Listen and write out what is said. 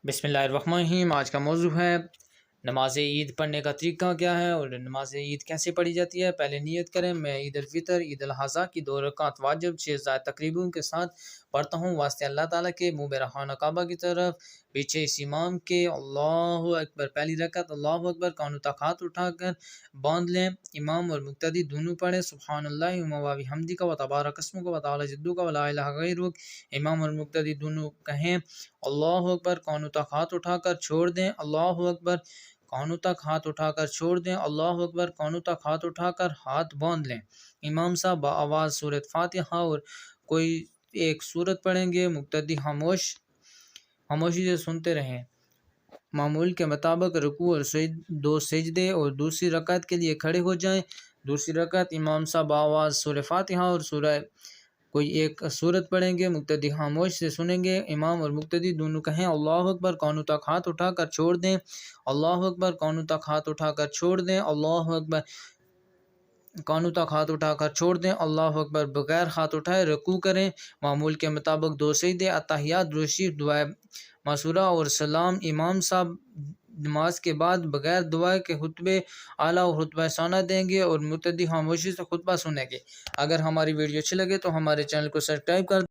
بسم اللہ الرحمن الرحیم۔ آج کا موضوع ہے نماز عید پڑھنے کا طریقہ کیا ہے اور نماز عید کیسے پڑھی جاتی ہے۔ پہلے نیت کریں، میں عید الفطر عید الاضحیٰ کی 2 رکعت واجب 6 زائد تقریبوں کے ساتھ پڑھتا ہوں واسطے اللہ تعالیٰ کے، منہ برہانہ کعبہ کی طرف، پیچھے اس امام کے اللہ اکبر۔ پہلی رکعت اللہ اکبر کانوں تک ہاتھ اٹھا کر باندھ لیں، امام اور مقتدی دونوں پڑھیں سبحان اللہ و بحمدہ و تبارک اسمک و تعالی جدک و لا الہ غیرک۔ امام اور مقتدی دونوں کہیں اللہ اکبر کانوں تک ہاتھ اٹھا کر چھوڑ دیں، اللہ اکبر کانوں تک ہاتھ اٹھا کر چھوڑ دیں، اللہ اکبر کانوں تک ہاتھ اٹھا کر ہاتھ باندھ لیں۔ امام صاحب بآواز سورۃ فاتحہ اور کوئی ایک سورت پڑھیں گے، مقتدی خاموشی سے سنتے رہیں۔ معمول کے مطابق رکوع اور 2 سجدے اور دوسری رکعت کے لیے کھڑے ہو جائیں۔ دوسری رکعت امام صاحب بآواز سورہ فاتحہ اور کوئی ایک سورت پڑھیں گے، مقتدی خاموش سے سنیں گے، امام اور مقتدی دونوں کہیں اللہ اکبر کانوں تک ہاتھ اٹھا کر چھوڑ دیں، اللہ اکبر کانوں تک ہاتھ اٹھا کر چھوڑ دیں، اللہ اکبر کانوں تک ہاتھ اٹھا کر چھوڑ دیں، اللہ اکبر بغیر ہاتھ اٹھائے رکوع کریں۔ معمول کے مطابق 2 سجدے، اتحیات، درود شریف، دعائے معصورہ اور سلام۔ امام صاحب نماز کے بعد بغیر دعا کے خطبہ اعلیٰ اور خطبہ ثانیہ دیں گے اور مقتدی خاموشی سے خطبہ سنیں گے۔ اگر ہماری ویڈیو اچھی لگے تو ہمارے چینل کو سبسکرائب کر